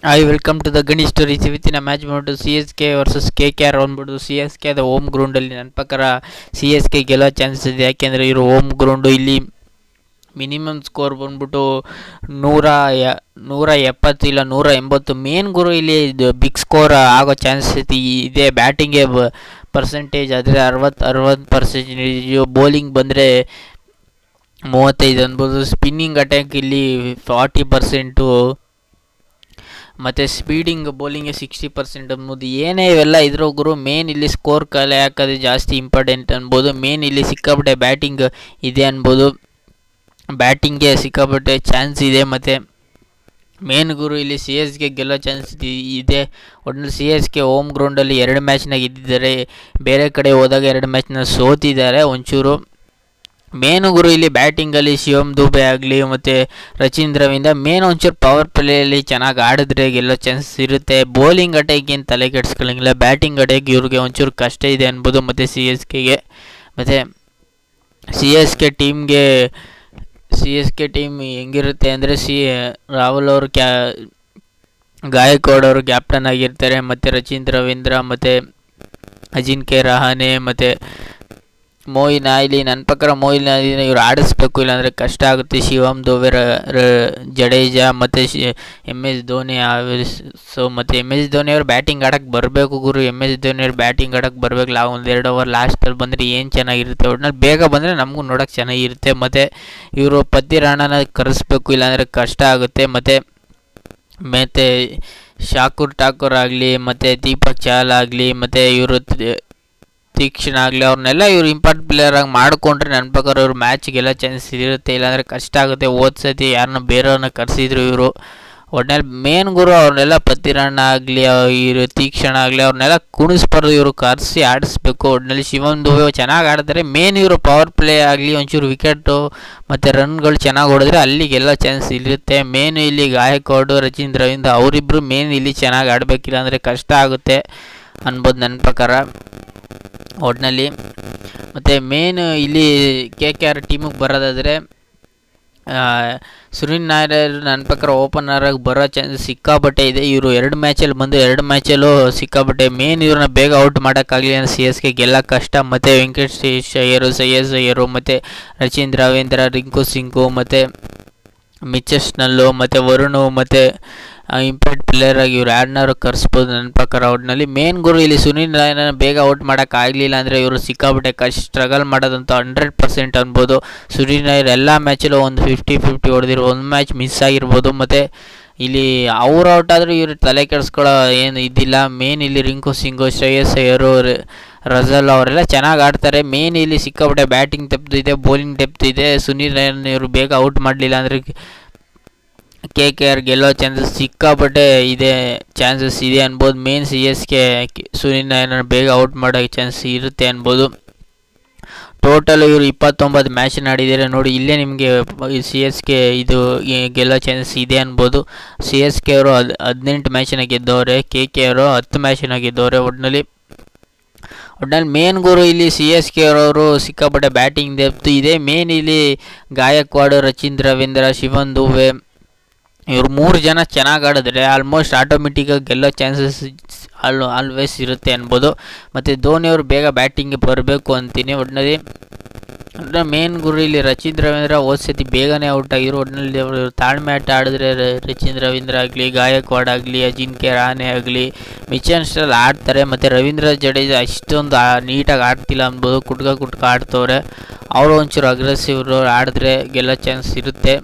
I welcome to the Gani Stories. ಇವತ್ತಿನ match ಬಂದ್ಬಿಟ್ಟು C S K versus K K R ಬಂದ್ಬಿಟ್ಟು C S K ಅದು home ಗ್ರೌಂಡಲ್ಲಿ ನನ್ನ ಪ್ರಕಾರ ಸಿ ಎಸ್ ಕೆ ಗೆಲ್ಲೋ ಚಾನ್ಸಸ್ ಇದೆ. ಯಾಕೆಂದರೆ ಇವರು ಹೋಮ್ ಗ್ರೌಂಡು, ಇಲ್ಲಿ ಮಿನಿಮಮ್ ಸ್ಕೋರ್ ಬಂದ್ಬಿಟ್ಟು ನೂರ 170 ಇಲ್ಲ 180 ಮೇನ್ ಗುರು. ಇಲ್ಲಿ ಬಿಗ್ ಸ್ಕೋರ್ ಆಗೋ ಚಾನ್ಸಸ್ ಇದೆ. ಬ್ಯಾಟಿಂಗ್ಗೆ ಪರ್ಸೆಂಟೇಜ್ ಆದರೆ 60% ಬೌಲಿಂಗ್ ಬಂದರೆ 35 ಅನ್ಬೋದು. ಸ್ಪಿನ್ನಿಂಗ್ ಅಟ್ಯಾಕ್ ಇಲ್ಲಿ 40%, ಮತ್ತು ಸ್ಪೀಡಿಂಗ್ ಬೌಲಿಂಗ್ಗೆ 60% ಅನ್ಬೋದು. ಏನೇ ಇವೆಲ್ಲ ಇದ್ರೂ ಗುರು, ಮೇನ್ ಇಲ್ಲಿ ಸ್ಕೋರ್ ಕಲೆ ಹಾಕೋದು ಜಾಸ್ತಿ ಇಂಪಾರ್ಟೆಂಟ್ ಅನ್ಬೋದು. ಮೇನ್ ಇಲ್ಲಿ ಸಿಕ್ಕಾಪಟ್ಟೆ ಬ್ಯಾಟಿಂಗ್ ಇದೆ ಅನ್ಬೋದು. ಬ್ಯಾಟಿಂಗ್ಗೆ ಸಿಕ್ಕಾಪಟ್ಟೆ ಚಾನ್ಸ್ ಇದೆ. ಮತ್ತು ಮೇನ್ ಗುರು ಇಲ್ಲಿ ಸಿ ಎಸ್ ಗೆ ಗೆಲ್ಲೋ ಚಾನ್ಸ್ ಇದೆ. ಒಟ್ಟಿನಲ್ಲಿ ಸಿ ಎಸ್ ಕೆ ಹೋಮ್ ಗ್ರೌಂಡಲ್ಲಿ 2 ಮ್ಯಾಚ್ನಾಗ ಗೆದ್ದಿದ್ದಾರೆ. ಬೇರೆ ಕಡೆ ಹೋದಾಗ 2 ಮ್ಯಾಚ್ನ ಸೋತಿದ್ದಾರೆ ಒಂಚೂರು. ಮೇನು ಗುರು ಇಲ್ಲಿ ಬ್ಯಾಟಿಂಗಲ್ಲಿ ಶಿವಮ್ ದುಬೆ ಆಗಲಿ ಮತ್ತು ರಚಿನ್ ರವೀಂದ್ರ ಮೇನ್ ಒಂಚೂರು ಪವರ್ ಪ್ಲೇಯಲ್ಲಿ ಚೆನ್ನಾಗಿ ಆಡಿದ್ರೆ ಗೆಲ್ಲೋ ಚಾನ್ಸಸ್ ಇರುತ್ತೆ. ಬೌಲಿಂಗ್ ಅಟ್ಯಾಕ್ ಏನು ತಲೆ ಕೆಡಿಸ್ಕೊಳ್ಳಂಗಿಲ್ಲ. ಬ್ಯಾಟಿಂಗ್ ಅಟ್ಯಾಕ್ ಇವ್ರಿಗೆ ಒಂಚೂರು ಕಷ್ಟ ಇದೆ ಅನ್ಬೋದು. ಮತ್ತು ಸಿ ಎಸ್ ಕೆಗೆ ಮತ್ತು ಸಿ ಎಸ್ ಕೆ ಟೀಮ್ ಹೆಂಗಿರುತ್ತೆ ಅಂದರೆ ರಾಹುಲ್ ಅವರು ಗಾಯಕ್ವಾಡ್ ಅವರು ಕ್ಯಾಪ್ಟನ್ ಆಗಿರ್ತಾರೆ. ಮತ್ತು ರಚಿನ್ ರವೀಂದ್ರ ಮತ್ತು ಅಜಿಂಕ್ಯ ರಹಾನೆ ಮತ್ತು ಮೊಯಿನ್ ಅಲಿ. ನನ್ನ ಪ್ರಕಾರ ಮೊಯಿನ್ ಅಲಿನ ಇವ್ರು ಆಡಿಸ್ಬೇಕು, ಇಲ್ಲಾಂದರೆ ಕಷ್ಟ ಆಗುತ್ತೆ. ಶಿವಮ್ ದುಬೆ, ಜಡೇಜಾ ಮತ್ತು MS ಧೋನಿ. ಮತ್ತು MS ಧೋನಿ ಅವರು ಬ್ಯಾಟಿಂಗ್ ಆಡೋಕ್ಕೆ ಬರಬೇಕು ಗುರು. MS ಧೋನಿ ಅವ್ರು ಬ್ಯಾಟಿಂಗ್ ಆಡೋಕ್ಕೆ ಬರಬೇಕು. 1-2 ಓವರ್ ಲಾಸ್ಟಲ್ಲಿ ಬಂದರೆ ಏನು ಚೆನ್ನಾಗಿರುತ್ತೆ. ಒಟ್ನಲ್ಲಿ ಬೇಗ ಬಂದರೆ ನಮಗೂ ನೋಡೋಕ್ಕೆ ಚೆನ್ನಾಗಿರುತ್ತೆ. ಮತ್ತು ಇವರು ಪತ್ತಿರಾಣನ ಕರೆಸ್ಬೇಕು, ಇಲ್ಲಾಂದರೆ ಕಷ್ಟ ಆಗುತ್ತೆ. ಮತ್ತು ಶಾಕೂರ್ ಠಾಕೂರ್ ಆಗಲಿ, ಮತ್ತು ದೀಪಕ್ ಚಹಲ್ ಆಗಲಿ, ಮತ್ತು ಇವರು ತೀಕ್ಷ್ಣ ಆಗಲಿ, ಅವ್ರನ್ನೆಲ್ಲ ಇವ್ರು ಇಂಪಾರ್ಟೆಂಟ್ ಪ್ಲೇಯರ್ ಆಗಿ ಮಾಡಿಕೊಂಡ್ರೆ ನನ್ನ ಪ್ರಕಾರ ಇವ್ರು ಮ್ಯಾಚ್ಗೆಲ್ಲ ಚಾನ್ಸ್ ಇರುತ್ತೆ. ಇಲ್ಲಾಂದರೆ ಕಷ್ಟ ಆಗುತ್ತೆ. ಸತಿ ಯಾರನ್ನ ಬೇರೆಯವ್ರನ್ನ ಕರೆಸಿದ್ರು ಇವರು. ಒಟ್ನಲ್ಲಿ ಮೇನ್ ಗುರು ಅವ್ರನ್ನೆಲ್ಲ ಪತ್ತಿರಣ್ಣ ಆಗಲಿ, ಇವರು ತೀಕ್ಷ್ಣ ಆಗಲಿ, ಅವ್ರನ್ನೆಲ್ಲ ಕುಣಿಸ್ಬಾರ್ದು, ಇವರು ಕರೆಸಿ ಆಡಿಸ್ಬೇಕು. ಒಟ್ನಲ್ಲಿ ಶಿವಮ್ ದುಬೆ ಚೆನ್ನಾಗಿ ಆಡ್ತಾರೆ. ಮೇನ್ ಇವರು ಪವರ್ ಪ್ಲೇ ಆಗಲಿ, ಒಂಚೂರು ವಿಕೆಟು ಮತ್ತು ರನ್ಗಳು ಚೆನ್ನಾಗಿ ಹೊಡೆದ್ರೆ ಅಲ್ಲಿಗೆಲ್ಲ ಚಾನ್ಸ್ ಇರುತ್ತೆ. ಮೇನು ಇಲ್ಲಿ ಗಾಯಕ್ವಾಡ್, ರಚಿನ್ ರವೀಂದ್ರ ಅವರಿಬ್ಬರು ಮೇನ್ ಇಲ್ಲಿ ಚೆನ್ನಾಗಿ ಆಡಬೇಕಿಲ್ಲ ಅಂದರೆ ಕಷ್ಟ ಆಗುತ್ತೆ ಅನ್ಬೋದು ನನ್ನ ಪ್ರಕಾರ ಒಟ್ಟಿನಲ್ಲಿ. ಮತ್ತು ಮೇನ್ ಇಲ್ಲಿ ಕೆ ಕೆ ಆರ್ ಟೀಮಿಗೆ ಬರೋದಾದರೆ ಸುನಿಲ್ ನಾಯರ್ ನನ್ನ ಪ್ರಕಾರ ಓಪನರಾಗಿ ಬರೋ ಚಾನ್ಸ್ ಸಿಕ್ಕಾಪಟ್ಟೆ ಇದೆ. ಇವರು 2 ಮ್ಯಾಚಲ್ಲಿ ಬಂದು 2 ಮ್ಯಾಚಲ್ಲೂ ಸಿಕ್ಕಾಪಟ್ಟೆ ಮೇನ್ ಇವ್ರನ್ನ ಬೇಗ ಔಟ್ ಮಾಡೋಕ್ಕಾಗಲಿ ಅಂದರೆ ಸಿ ಎಸ್ ಕೆ ಗೆಲ್ಲ ಕಷ್ಟ. ಮತ್ತು ವೆಂಕಟೇಶ್ ಅಯ್ಯರು, ಸೈಯದ್ ಅಯ್ಯರು, ಮತ್ತು ರಚಿನ್ ರವೀಂದ್ರ, ರಿಂಕು ಸಿಂಗು, ಮತ್ತು ಮಿಚೆಲ್ ಸ್ನೆಲ್ಲು, ಮತ್ತು ವರುಣು, ಮತ್ತು ಇಂಪಾರ್ಟೆಂಟ್ ಪ್ಲೇಯರ್ ಆಗಿ ಇವ್ರು ಯಾರನ್ನಾರು ಕರೆಸ್ಬೋದು ನನ್ನ ಪ್ರಕಾರ. ಒಟ್ಟಿನಲ್ಲಿ ಮೇನ್ ಗುರು ಇಲ್ಲಿ ಸುನಿಲ್ ನಾಯರ್ನ ಬೇಗ ಔಟ್ ಮಾಡೋಕ್ಕಾಗಲಿಲ್ಲ ಅಂದರೆ ಇವರು ಸಿಕ್ಕಾಪಟ್ಟೆ ಸ್ಟ್ರಗಲ್ ಮಾಡೋದಂತೂ 100% ಅನ್ಬೋದು. ಸುನಿಲ್ ನಾಯರ್ ಎಲ್ಲ ಮ್ಯಾಚಲ್ಲೂ ಒಂದು 50-50 ಹೊಡೆದಿರೋ, ಒಂದು ಮ್ಯಾಚ್ ಮಿಸ್ ಆಗಿರ್ಬೋದು. ಮತ್ತು ಇಲ್ಲಿ ಅವ್ರು ಔಟ್ ಆದರೆ ಇವರು ತಲೆ ಕೆಡಿಸ್ಕೊಳ್ಳೋ ಏನು ಇದ್ದಿಲ್ಲ. ಮೇನ್ ಇಲ್ಲಿ ರಿಂಕು ಸಿಂಗು, ಶ್ರೇಯಸ್ ಅಯ್ಯರು, ರಜಲ್ ಅವರೆಲ್ಲ ಚೆನ್ನಾಗಿ ಆಡ್ತಾರೆ. ಮೇನ್ ಇಲ್ಲಿ ಸಿಕ್ಕಾಪಟ್ಟೆ ಬ್ಯಾಟಿಂಗ್ ಡೆಪ್ತ್ ಇದೆ, ಬೌಲಿಂಗ್ ಡೆಪ್ತ್ ಇದೆ. ಸುನಿಲ್ ನಾಯರ್ನ ಇವರು ಬೇಗ ಔಟ್ ಮಾಡಲಿಲ್ಲ ಅಂದರೆ ಕೆ ಕೆ ಆರ್ ಗೆಲ್ಲೋ ಚಾನ್ಸಸ್ ಸಿಕ್ಕಾಪಟ್ಟೆ ಚಾನ್ಸಸ್ ಇದೆ ಅನ್ಬೋದು. Main C S K Sunil ನಾಯರ್ನ ಬೇಗ ಔಟ್ ಮಾಡೋ ಚಾನ್ಸ್ ಇರುತ್ತೆ ಅನ್ಬೋದು. ಟೋಟಲ್ ಇವರು 29 ಮ್ಯಾಚ್ ಆಡಿದ್ದಾರೆ ನೋಡಿ. ಇಲ್ಲೇ ನಿಮಗೆ ಸಿ ಎಸ್ ಕೆ ಇದು ಗೆಲ್ಲೋ ಚಾನ್ಸಸ್ ಇದೆ ಅನ್ಬೋದು. ಸಿ ಎಸ್ ಕೆ ಅವರು 18 ಮ್ಯಾಚನ್ನ ಗೆದ್ದವ್ರೆ, ಕೆ ಕೆ ಅವರು 10 ಮ್ಯಾಚನ್ನ ಗೆದ್ದವ್ರೆ. ಒಟ್ಟಿನಲ್ಲಿ ಮೇನ್ ಗುರು ಇಲ್ಲಿ ಸಿ ಎಸ್ ಕೆ ಅವರು ಸಿಕ್ಕಾಪಟ್ಟೆ ಬ್ಯಾಟಿಂಗ್ ಡೆಪ್ತ್ ಇದೆ. ಮೇನ್ ಇಲ್ಲಿ ಗಾಯಕ್ವಾಡ್, ರಚಿನ್ ರವೀಂದ್ರ, ಶಿವಮ್ ದುಬೆ ಇವ್ರು 3 ಜನ ಚೆನ್ನಾಗಿ ಆಡಿದ್ರೆ ಆಲ್ಮೋಸ್ಟ್ ಆಟೋಮೆಟಿಕ್ಕಾಗಿ ಗೆಲ್ಲೋ ಚಾನ್ಸಸ್ ಆಲ್ವೇಸ್ ಇರುತ್ತೆ ಅನ್ಬೋದು. ಮತ್ತು ಧೋನಿ ಅವರು ಬೇಗ ಬ್ಯಾಟಿಂಗ್ಗೆ ಬರಬೇಕು ಅಂತೀನಿ. ಒಟ್ಟಿನಲ್ಲಿ ಮೇನ್ ಗುರು ಇಲ್ಲಿ ರಚಿನ್ ರವೀಂದ್ರ ಸತಿ ಬೇಗನೆ ಔಟ್ ಆಗಿರು. ಒಟ್ಟಿನಲ್ಲಿ ಅವರು ತಾಳ್ಮೆ ಆಟ ಆಡಿದ್ರೆ ರಚಿನ್ ರವೀಂದ್ರ ಆಗಲಿ, ಗಾಯಕ್ವಾಡ್ ಆಗಲಿ, ಅಜಿಂಕ್ಯ ರಹಾನೆ ಆಗಲಿ, ಮಿಚೆಲ್ ಸ್ನೆಲ್ ಆಡ್ತಾರೆ. ಮತ್ತು ರವೀಂದ್ರ ಜಡೇಜಾ ಅಷ್ಟೊಂದು ನೀಟಾಗಿ ಆಡ್ತಿಲ್ಲ ಅನ್ಬೋದು, ಕುಟ್ಕ ಆಡ್ತವ್ರೆ. ಅವರು ಒಂಚೂರು ಅಗ್ರೆಸಿವ್ ಆಡಿದ್ರೆ ಗೆಲ್ಲೋ ಚಾನ್ಸ್ ಇರುತ್ತೆ.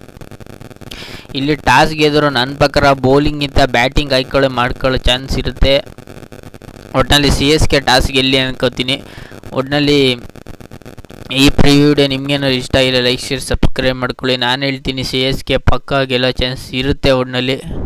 ಇಲ್ಲಿ ಟಾಸ್ ಗೆದ್ರು ನನ್ನ ಪ್ರಕಾರ ಬೌಲಿಂಗಿಂತ ಬ್ಯಾಟಿಂಗ್ ಮಾಡ್ಕೊಳ್ಳೋ ಚಾನ್ಸ್ ಇರುತ್ತೆ. ಒಟ್ಟಿನಲ್ಲಿ ಸಿ ಎಸ್ ಕೆ ಟಾಸ್ ಗೆಲ್ಲಿ ಅನ್ಕೋತೀನಿ. ಒಟ್ಟಿನಲ್ಲಿ ಈ ಪ್ರಿವ್ಯೂಡೆ ನಿಮ್ಗೇನಾದ್ರು ಇಷ್ಟ ಇಲ್ಲ, ಲೈಕ್, ಶೇರ್, ಸಬ್ಸ್ಕ್ರೈಬ್ ಮಾಡ್ಕೊಳ್ಳಿ. ನಾನು ಹೇಳ್ತೀನಿ ಸಿ ಎಸ್ ಕೆ ಪಕ್ಕ ಗೆಲ್ಲೋ ಚಾನ್ಸ್ ಇರುತ್ತೆ ಒಟ್ಟಿನಲ್ಲಿ.